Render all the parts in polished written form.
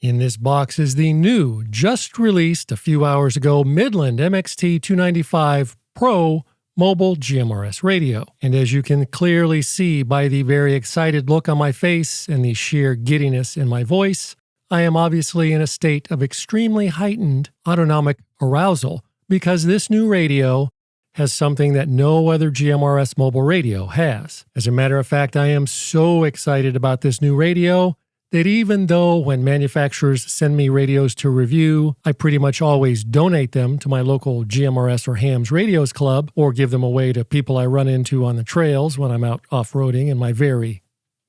In this box is the new, just released a few hours ago, Midland MXT-295 Pro mobile GMRS radio. And as you can clearly see by the very excited look on my face and the sheer giddiness in my voice, I am obviously in a state of extremely heightened autonomic arousal because this new radio has something that no other GMRS mobile radio has. As a matter of fact, I am so excited about this new radio that even though when manufacturers send me radios to review, I pretty much always donate them to my local GMRS or Hams Radios Club or give them away to people I run into on the trails when I'm out off-roading in my very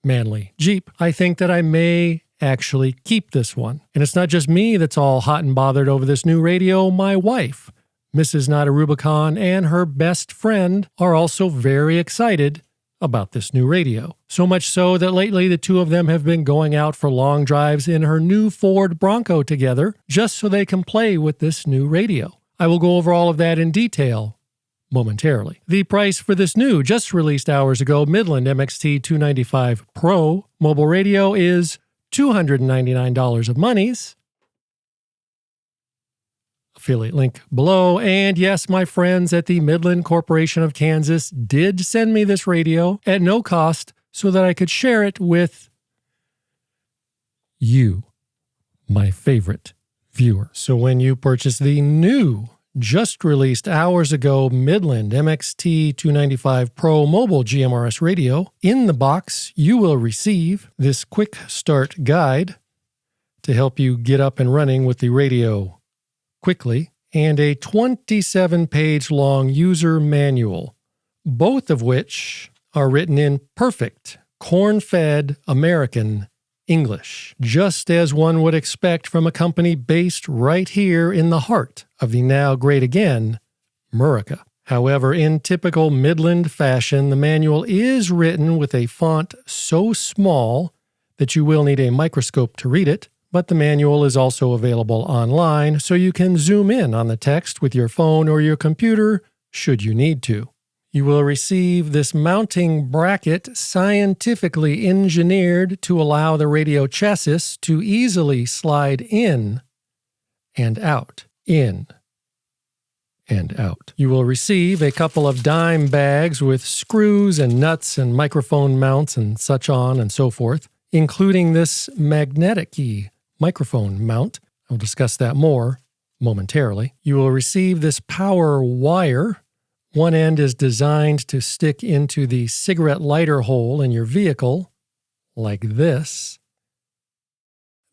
manly Jeep, I think that I may actually keep this one. And it's not just me that's all hot and bothered over this new radio. My wife, Mrs. Nada Rubicon, and her best friend are also very excited about this new radio. So much so that lately the two of them have been going out for long drives in her new Ford Bronco together just so they can play with this new radio. I will go over all of that in detail momentarily. The price for this new, just released hours ago, Midland MXT-295 Pro mobile radio is $299 of monies. Affiliate link below. And yes, my friends at the Midland Corporation of Kansas did send me this radio at no cost so that I could share it with you, my favorite viewer. So when you purchase the new, just released hours ago, Midland MXT-295 Pro mobile GMRS radio, in the box you will receive this quick start guide to help you get up and running with the radio quickly, and a 27-page long user manual, both of which are written in perfect, corn-fed American English, just as one would expect from a company based right here in the heart of the now great again, Murica. However, in typical Midland fashion, the manual is written with a font so small that you will need a microscope to read it, but the manual is also available online, so you can zoom in on the text with your phone or your computer should you need to. You will receive this mounting bracket scientifically engineered to allow the radio chassis to easily slide in and out, in and out. You will receive a couple of dime bags with screws and nuts and microphone mounts and such on and so forth, including this magnetic-y microphone mount. I'll discuss that more momentarily. You will receive this power wire. One end is designed to stick into the cigarette lighter hole in your vehicle, like this.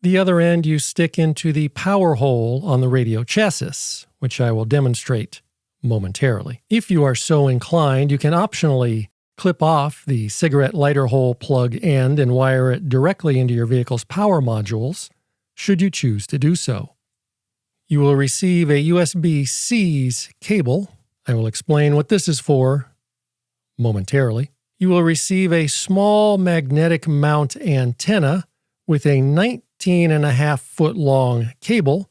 The other end you stick into the power hole on the radio chassis, which I will demonstrate momentarily. If you are so inclined, you can optionally clip off the cigarette lighter hole plug end and wire it directly into your vehicle's power modules, should you choose to do so. You will receive a USB-C's cable. I will explain what this is for momentarily. You will receive a small magnetic mount antenna with a 19.5-foot long cable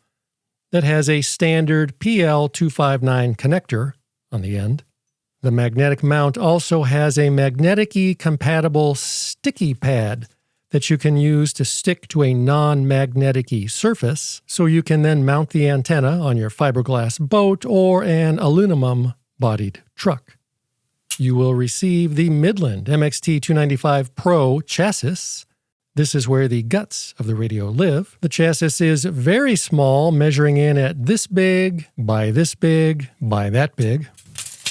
that has a standard PL259 connector on the end. The magnetic mount also has a magnetic-y compatible sticky pad that you can use to stick to a non-magnetic-y surface, so you can then mount the antenna on your fiberglass boat or an aluminum-bodied truck. You will receive the Midland MXT-295 Pro chassis. This is where the guts of the radio live. The chassis is very small, measuring in at this big, by this big, by that big.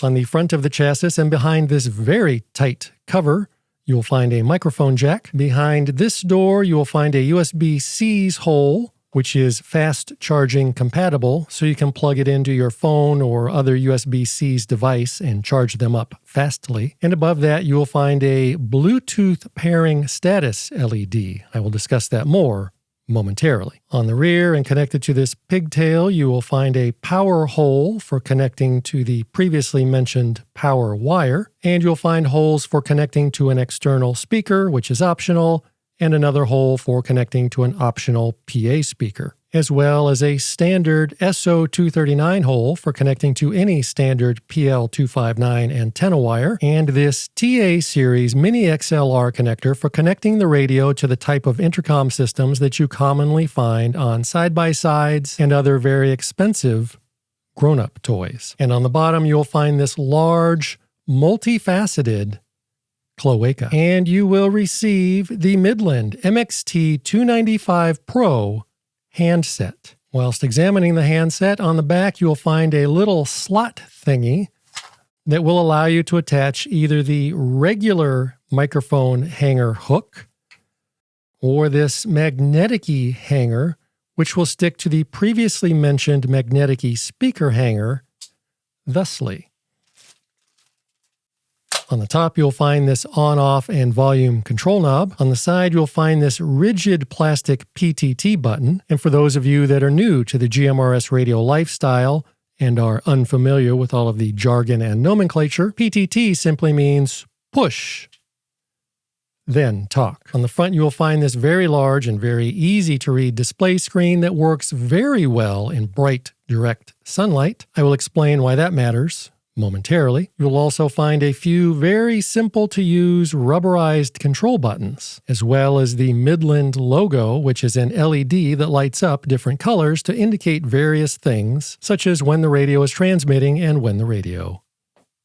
On the front of the chassis and behind this very tight cover, you will find a microphone jack. Behind this door, you will find a USB-C's hole, which is fast charging compatible, so you can plug it into your phone or other USB-C's device and charge them up fastly. And above that, you will find a Bluetooth pairing status LED. I will discuss that more momentarily. On the rear and connected to this pigtail, you will find a power hole for connecting to the previously mentioned power wire, and you'll find holes for connecting to an external speaker, which is optional, and another hole for connecting to an optional PA speaker, as well as a standard SO239 hole for connecting to any standard PL259 antenna wire, and this TA series mini XLR connector for connecting the radio to the type of intercom systems that you commonly find on side-by-sides and other very expensive grown-up toys. And on the bottom, you'll find this large, multifaceted cloaca. And you will receive the Midland MXT-295 Pro handset. Whilst examining the handset, on the back you'll find a little slot thingy that will allow you to attach either the regular microphone hanger hook or this magnetic-y hanger, which will stick to the previously mentioned magnetic-y speaker hanger thusly. On the top, you'll find this on-off and volume control knob. On the side, you'll find this rigid plastic PTT button. And for those of you that are new to the GMRS radio lifestyle and are unfamiliar with all of the jargon and nomenclature, PTT simply means push, then talk. On the front, you will find this very large and very easy to read display screen that works very well in bright, direct sunlight. I will explain why that matters momentarily. You'll also find a few very simple to use rubberized control buttons, as well as the Midland logo, which is an LED that lights up different colors to indicate various things, such as when the radio is transmitting and when the radio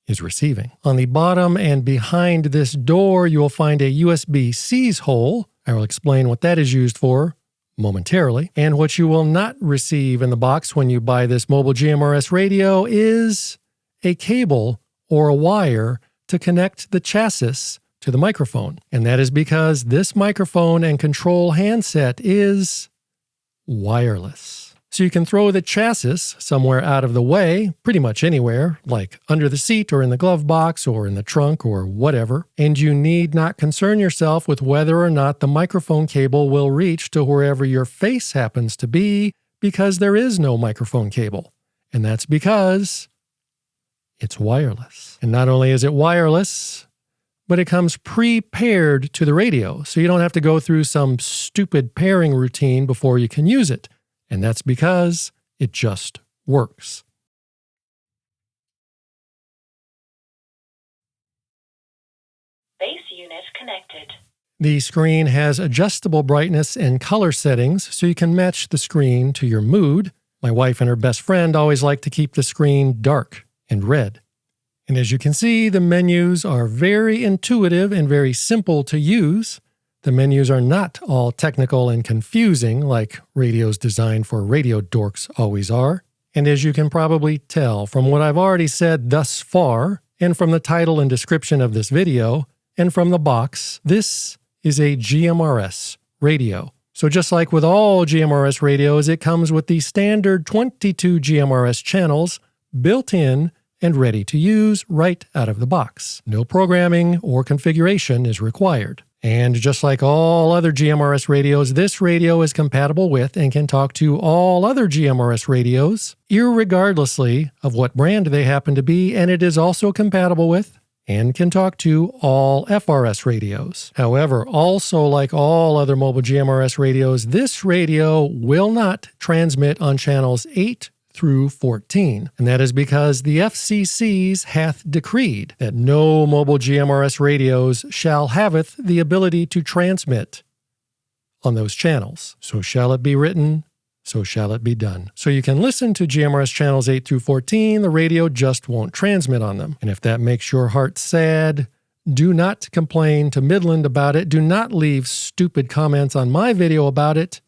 is receiving. On the bottom and behind this door, you will find a USB-C's hole. I will explain what that is used for momentarily. And what you will not receive in the box when you buy this mobile GMRS radio is a cable or a wire to connect the chassis to the microphone. And that is because this microphone and control handset is wireless. So you can throw the chassis somewhere out of the way, pretty much anywhere, like under the seat or in the glove box or in the trunk or whatever, and you need not concern yourself with whether or not the microphone cable will reach to wherever your face happens to be, because there is no microphone cable. And that's because it's wireless. And not only is it wireless, but it comes pre-paired to the radio, so you don't have to go through some stupid pairing routine before you can use it. And that's because it just works. Base unit connected. The screen has adjustable brightness and color settings, so you can match the screen to your mood. My wife and her best friend always like to keep the screen dark and red. And as you can see, the menus are very intuitive and very simple to use. The menus are not all technical and confusing like radios designed for radio dorks always are. And as you can probably tell from what I've already said thus far, and from the title and description of this video, and from the box, this is a GMRS radio. So just like with all GMRS radios, it comes with the standard 22 GMRS channels built in and ready to use right out of the box. No programming or configuration is required. And just like all other GMRS radios, this radio is compatible with and can talk to all other GMRS radios, irregardlessly of what brand they happen to be, and it is also compatible with and can talk to all FRS radios. However, also like all other mobile GMRS radios, this radio will not transmit on channels 8 through 14. And that is because the FCCs hath decreed that no mobile GMRS radios shall haveth the ability to transmit on those channels. So shall it be written, so shall it be done. So you can listen to GMRS channels 8 through 14, the radio just won't transmit on them. And if that makes your heart sad, do not complain to Midland about it. Do not leave stupid comments on my video about it.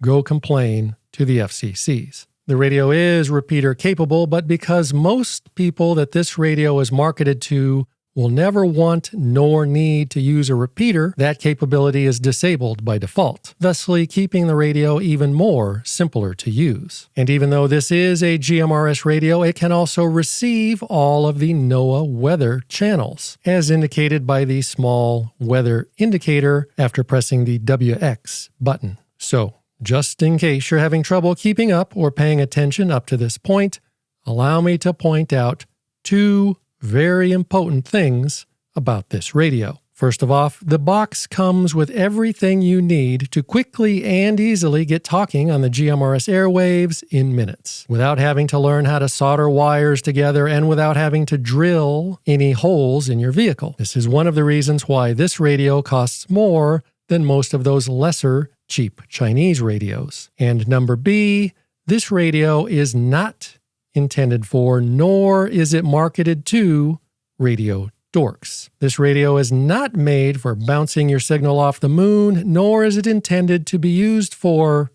Go complain to the FCCs. The radio is repeater capable, but because most people that this radio is marketed to will never want nor need to use a repeater, that capability is disabled by default, thusly keeping the radio even more simpler to use. And even though this is a GMRS radio, it can also receive all of the NOAA weather channels, as indicated by the small weather indicator after pressing the WX button. So, just in case you're having trouble keeping up or paying attention up to this point, allow me to point out two very important things about this radio. First of all, the box comes with everything you need to quickly and easily get talking on the GMRS airwaves in minutes, without having to learn how to solder wires together and without having to drill any holes in your vehicle. This is one of the reasons why this radio costs more than most of those lesser cheap Chinese radios. And number B, this radio is not intended for, nor is it marketed to, radio dorks. This radio is not made for bouncing your signal off the moon, nor is it intended to be used for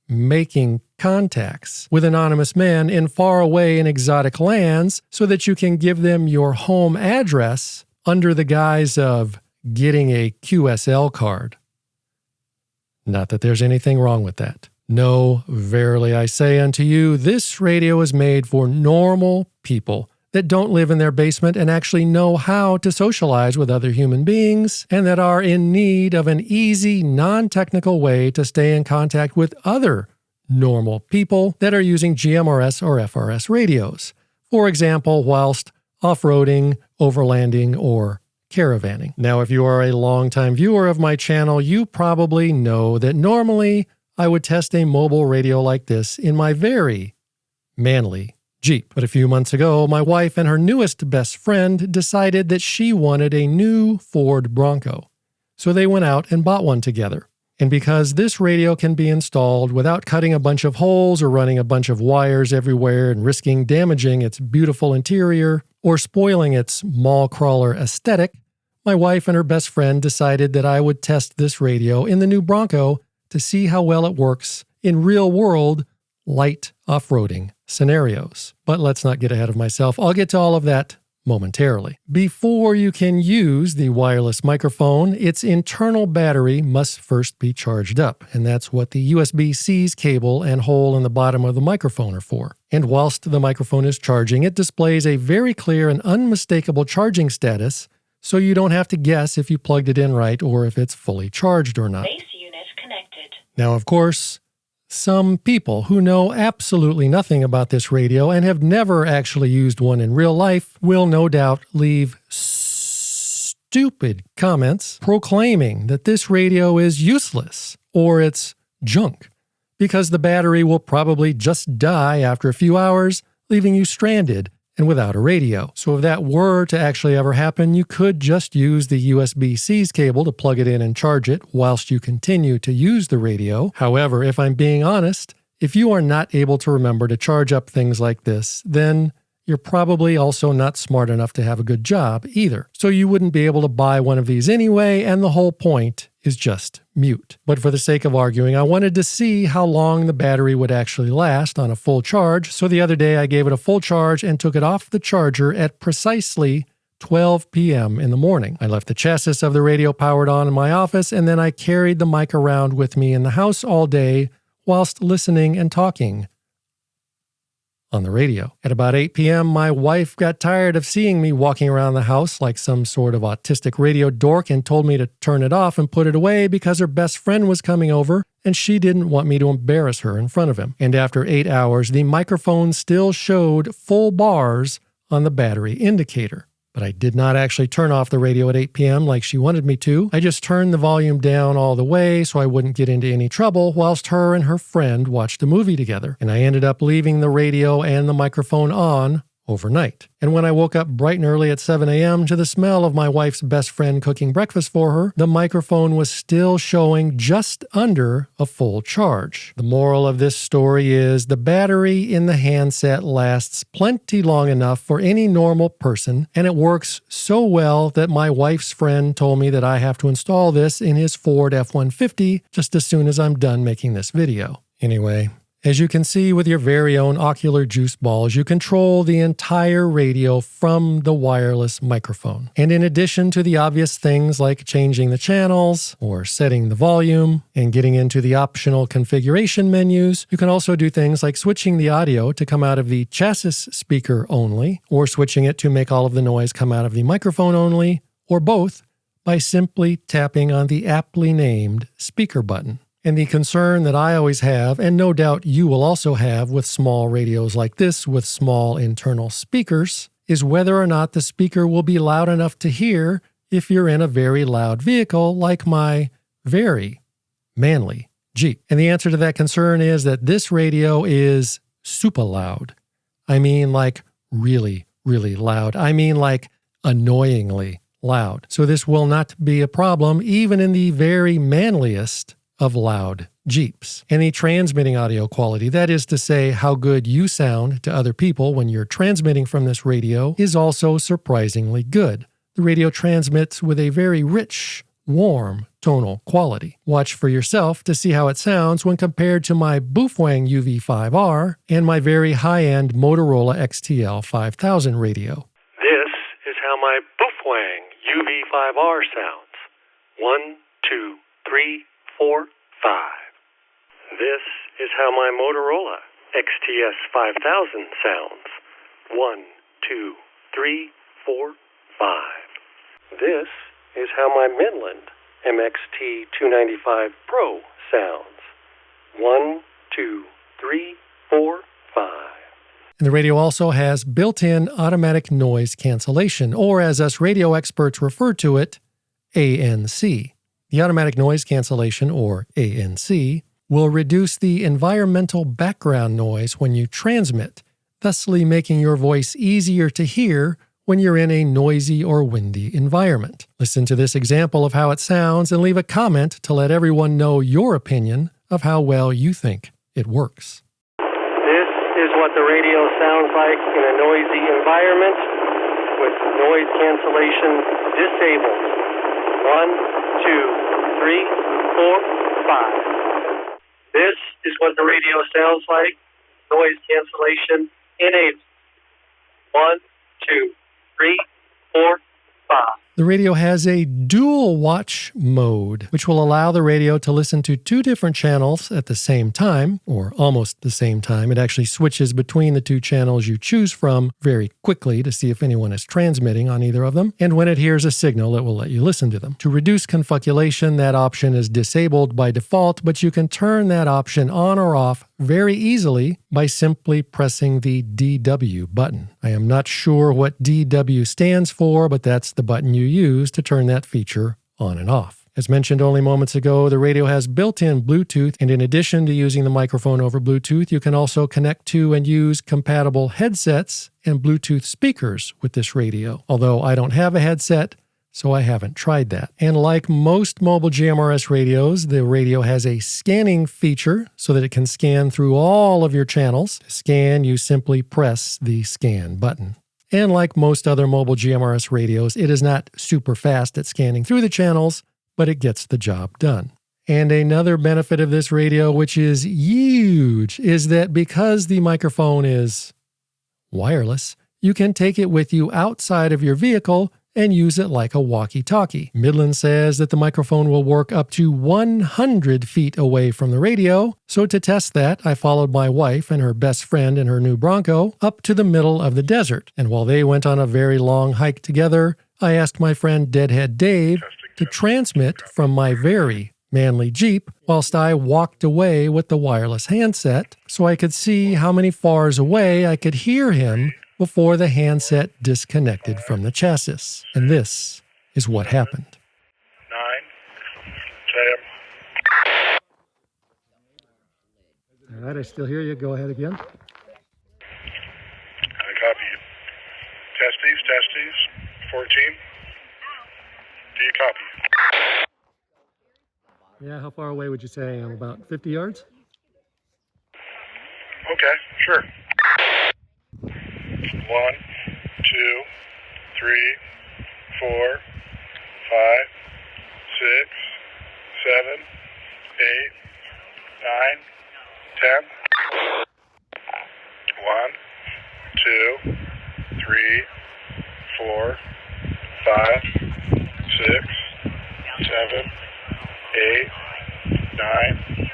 making contacts with anonymous men in faraway and exotic lands so that you can give them your home address under the guise of getting a QSL card. Not that there's anything wrong with that. No, verily I say unto you, this radio is made for normal people that don't live in their basement and actually know how to socialize with other human beings, and that are in need of an easy, non-technical way to stay in contact with other normal people that are using GMRS or FRS radios. For example, whilst off-roading, overlanding, or caravanning. Now, if you are a longtime viewer of my channel, you probably know that normally I would test a mobile radio like this in my very manly Jeep. But a few months ago, my wife and her newest best friend decided that she wanted a new Ford Bronco. So they went out and bought one together. And because this radio can be installed without cutting a bunch of holes or running a bunch of wires everywhere and risking damaging its beautiful interior or spoiling its mall crawler aesthetic, my wife and her best friend decided that I would test this radio in the new Bronco to see how well it works in real-world, light off-roading scenarios. But let's not get ahead of myself. I'll get to all of that momentarily. Before you can use the wireless microphone, its internal battery must first be charged up, and that's what the USB-C's cable and hole in the bottom of the microphone are for. And whilst the microphone is charging, it displays a very clear and unmistakable charging status, so you don't have to guess if you plugged it in right or if it's fully charged or not. Base unit connected. Now, of course, some people who know absolutely nothing about this radio and have never actually used one in real life will no doubt leave stupid comments proclaiming that this radio is useless or it's junk because the battery will probably just die after a few hours, leaving you stranded and without a radio. So if that were to actually ever happen, you could just use the USB-C's cable to plug it in and charge it whilst you continue to use the radio. However, if I'm being honest, if you are not able to remember to charge up things like this, then you're probably also not smart enough to have a good job either. So you wouldn't be able to buy one of these anyway, and the whole point is just mute. But for the sake of arguing, I wanted to see how long the battery would actually last on a full charge. So the other day I gave it a full charge and took it off the charger at precisely 12 p.m. in the morning. I left the chassis of the radio powered on in my office, and then I carried the mic around with me in the house all day whilst listening and talking on the radio. At about 8 p.m., my wife got tired of seeing me walking around the house like some sort of autistic radio dork and told me to turn it off and put it away because her best friend was coming over and she didn't want me to embarrass her in front of him. And after 8 hours, the microphone still showed full bars on the battery indicator. But I did not actually turn off the radio at 8 p.m. like she wanted me to. I just turned the volume down all the way so I wouldn't get into any trouble whilst her and her friend watched a movie together. And I ended up leaving the radio and the microphone on overnight. And when I woke up bright and early at 7 a.m. to the smell of my wife's best friend cooking breakfast for her, the microphone was still showing just under a full charge. The moral of this story is the battery in the handset lasts plenty long enough for any normal person, and it works so well that my wife's friend told me that I have to install this in his Ford F-150 just as soon as I'm done making this video. Anyway, as you can see with your very own ocular juice balls, you control the entire radio from the wireless microphone. And in addition to the obvious things like changing the channels or setting the volume and getting into the optional configuration menus, you can also do things like switching the audio to come out of the chassis speaker only, or switching it to make all of the noise come out of the microphone only, or both by simply tapping on the aptly named speaker button. And the concern that I always have, and no doubt you will also have with small radios like this with small internal speakers, is whether or not the speaker will be loud enough to hear if you're in a very loud vehicle like my very manly Jeep. And the answer to that concern is that this radio is super loud. I mean like really, really loud. I mean like annoyingly loud. So this will not be a problem even in the very manliest of loud Jeeps. And the transmitting audio quality, that is to say how good you sound to other people when you're transmitting from this radio, is also surprisingly good. The radio transmits with a very rich, warm tonal quality. Watch for yourself to see how it sounds when compared to my Boofwang UV5R and my very high-end Motorola XTL 5000 radio. This is how my Boofwang UV5R sounds. 1, 2, 3, 4, 5. This is how my Motorola XTS 5000 sounds. 1, 2, 3, 4, 5. This is how my Midland MXT295 Pro sounds. 1, 2, 3, 4, 5. And the radio also has built-in automatic noise cancellation, or as us radio experts refer to it, ANC. The automatic noise cancellation, or ANC, will reduce the environmental background noise when you transmit, thusly making your voice easier to hear when you're in a noisy or windy environment. Listen to this example of how it sounds and leave a comment to let everyone know your opinion of how well you think it works. This is what the radio sounds like in a noisy environment with noise cancellation disabled. 1, 2, 3, 4, 5. This is what the radio sounds like. Noise cancellation enabled. 1, 2, 3, 4, 5. The radio has a dual watch mode, which will allow the radio to listen to two different channels at the same time, or almost the same time. It actually switches between the two channels you choose from very quickly to see if anyone is transmitting on either of them. And when it hears a signal, it will let you listen to them. To reduce confuculation, that option is disabled by default, but you can turn that option on or off very easily by simply pressing the DW button. I am not sure what DW stands for, but that's the button you use to turn that feature on and off. As mentioned only moments ago, the radio has built-in Bluetooth, and in addition to using the microphone over Bluetooth, you can also connect to and use compatible headsets and Bluetooth speakers with this radio. Although I don't have a headset, so I haven't tried that. And like most mobile GMRS radios, the radio has a scanning feature so that it can scan through all of your channels. To scan, you simply press the scan button. And like most other mobile GMRS radios, it is not super fast at scanning through the channels, but it gets the job done. And another benefit of this radio, which is huge, is that because the microphone is wireless, you can take it with you outside of your vehicle and use it like a walkie-talkie. Midland says that the microphone will work up to 100 feet away from the radio, so to test that, I followed my wife and her best friend in her new Bronco up to the middle of the desert. And while they went on a very long hike together, I asked my friend Deadhead Dave to transmit from my very manly Jeep whilst I walked away with the wireless handset so I could see how many fars away I could hear him before the handset disconnected from the chassis. And this is what happened. 9, 10. All right, I still hear you. Go ahead again. I copy you. Testes, 14. Do you copy? Yeah, how far away would you say I am? About 50 yards? Okay, sure. 1, 2, 3, 4, 5, 6, 7, 8, 9, 10. 1, 2, 3, 4, 5, 6, 7, 8, 9,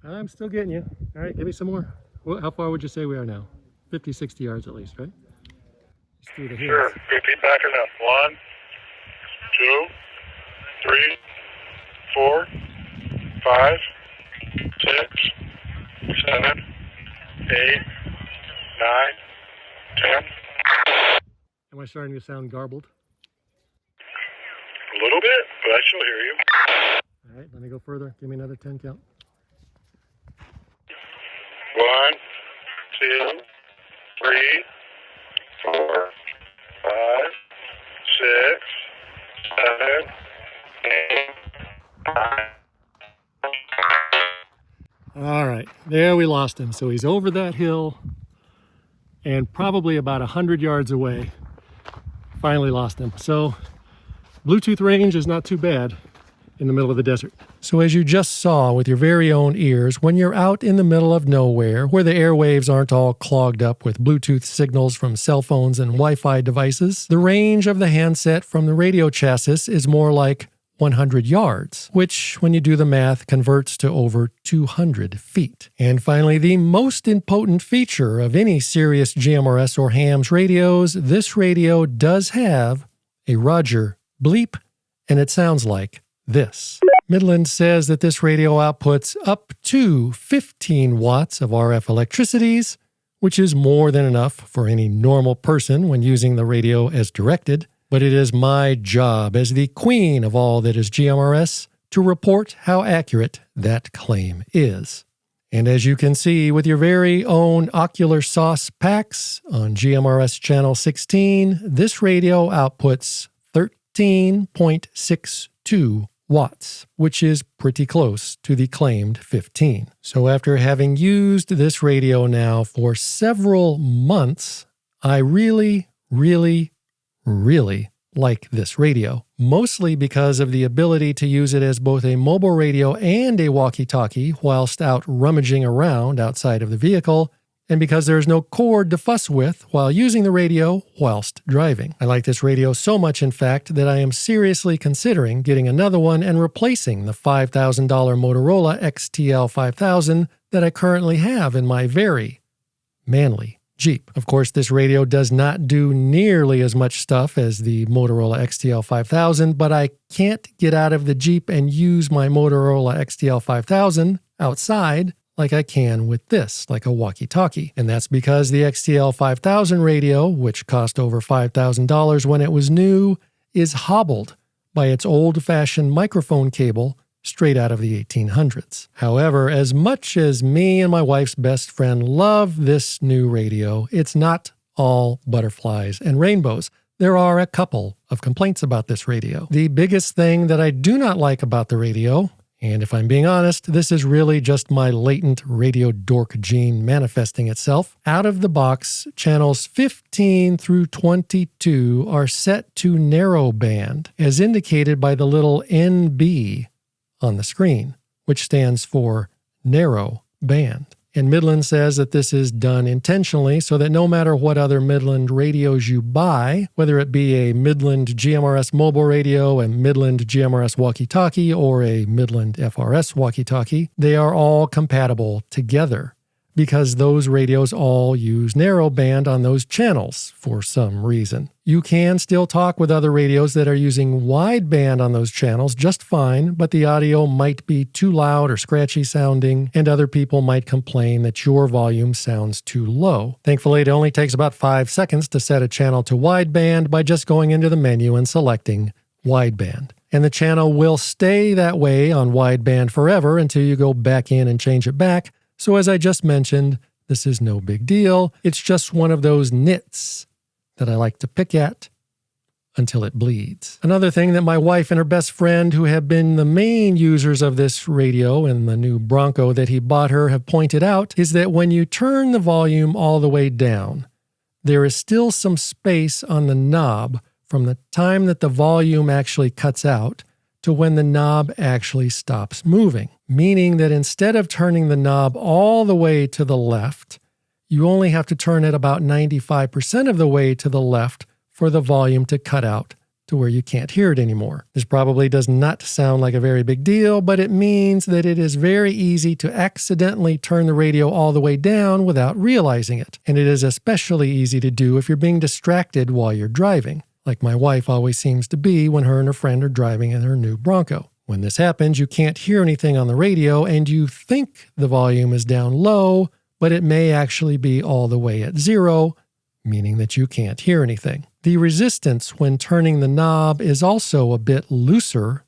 10. I'm still getting you. All right, give me some more. How far would you say we are now? 50, 60 yards at least, right? Just through the Sure. Repeat back enough. 1, 2, 3, 4, 5, 6, 7, 8, 9, 10. Am I starting to sound garbled? A little bit, but I still hear you. All right, let me go further. Give me another 10 count. 1, 2, 3, 4, 5, 6, 7, 8, 9. All right, there we lost him. So he's over that hill and probably about 100 yards away. Finally lost him. So Bluetooth range is not too bad in the middle of the desert. So as you just saw with your very own ears, when you're out in the middle of nowhere, where the airwaves aren't all clogged up with Bluetooth signals from cell phones and Wi-Fi devices, the range of the handset from the radio chassis is more like 100 yards, which, when you do the math, converts to over 200 feet. And finally, the most impotent feature of any Sirius GMRS or hams radios, this radio does have a Roger bleep, and it sounds like this. Midland says that this radio outputs up to 15 watts of RF electricities, which is more than enough for any normal person when using the radio as directed. But it is my job as the queen of all that is GMRS to report how accurate that claim is. And as you can see with your very own ocular sauce packs on GMRS channel 16, this radio outputs 13.62 watts, which is pretty close to the claimed 15. So after having used this radio now for several months, I really like this radio, mostly because of the ability to use it as both a mobile radio and a walkie-talkie whilst out rummaging around outside of the vehicle, and because there's no cord to fuss with while using the radio whilst driving. I like this radio so much, in fact, that I am seriously considering getting another one and replacing the $5,000 Motorola XTL5000 that I currently have in my very manly Jeep. Of course, this radio does not do nearly as much stuff as the Motorola XTL5000, but I can't get out of the Jeep and use my Motorola XTL5000 outside like I can with this, like a walkie-talkie. And that's because the XTL5000 radio, which cost over $5,000 when it was new, is hobbled by its old-fashioned microphone cable straight out of the 1800s. However, as much as me and my wife's best friend love this new radio, it's not all butterflies and rainbows. There are a couple of complaints about this radio. The biggest thing that I do not like about the radio, and if I'm being honest, this is really just my latent radio dork gene manifesting itself. Out of the box, channels 15 through 22 are set to narrow band, as indicated by the little NB on the screen, which stands for narrow band. And Midland says that this is done intentionally so that no matter what other Midland radios you buy, whether it be a Midland GMRS mobile radio, a Midland GMRS walkie-talkie, or a Midland FRS walkie-talkie, they are all compatible together, because those radios all use narrowband on those channels for some reason. You can still talk with other radios that are using wideband on those channels just fine, but the audio might be too loud or scratchy sounding, and other people might complain that your volume sounds too low. Thankfully, it only takes about 5 seconds to set a channel to wideband by just going into the menu and selecting wideband. And the channel will stay that way on wideband forever until you go back in and change it back. So as I just mentioned, this is no big deal. It's just one of those nits that I like to pick at until it bleeds. Another thing that my wife and her best friend, who have been the main users of this radio in the new Bronco that he bought her, have pointed out is that when you turn the volume all the way down, there is still some space on the knob from the time that the volume actually cuts out to when the knob actually stops moving. Meaning that instead of turning the knob all the way to the left, you only have to turn it about 95% of the way to the left for the volume to cut out to where you can't hear it anymore. This probably does not sound like a very big deal, but it means that it is very easy to accidentally turn the radio all the way down without realizing it. And it is especially easy to do if you're being distracted while you're driving, like my wife always seems to be when her and her friend are driving in her new Bronco. When this happens, you can't hear anything on the radio, and you think the volume is down low, but it may actually be all the way at 0, meaning that you can't hear anything. The resistance when turning the knob is also a bit looser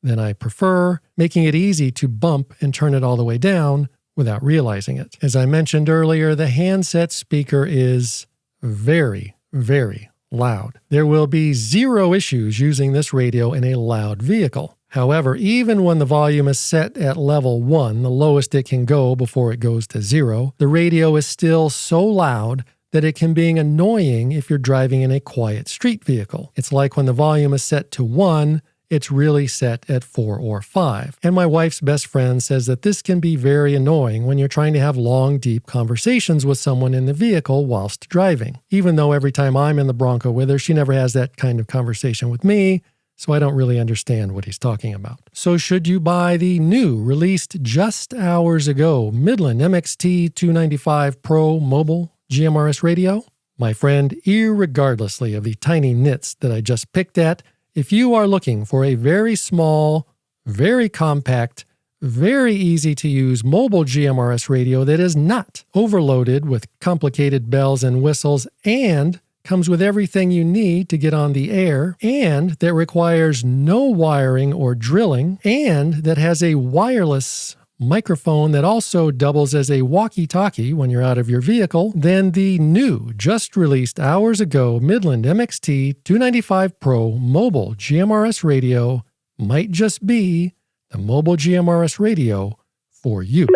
than I prefer, making it easy to bump and turn it all the way down without realizing it. As I mentioned earlier, the handset speaker is very, very loud. There will be zero issues using this radio in a loud vehicle. However, even when the volume is set at level 1, the lowest it can go before it goes to 0, the radio is still so loud that it can be annoying if you're driving in a quiet street vehicle. It's like when the volume is set to 1, it's really set at 4 or 5. And my wife's best friend says that this can be very annoying when you're trying to have long, deep conversations with someone in the vehicle whilst driving. Even though every time I'm in the Bronco with her, she never has that kind of conversation with me, so I don't really understand what he's talking about. So should you buy the new, released just hours ago, Midland MXT-295 Pro mobile GMRS radio? My friend, irregardlessly of the tiny nits that I just picked at, if you are looking for a very small, very compact, very easy to use mobile GMRS radio that is not overloaded with complicated bells and whistles and comes with everything you need to get on the air, and that requires no wiring or drilling, and that has a wireless microphone that also doubles as a walkie-talkie when you're out of your vehicle, then the new, just released hours ago Midland MXT-295 Pro mobile GMRS radio might just be the mobile GMRS radio for you.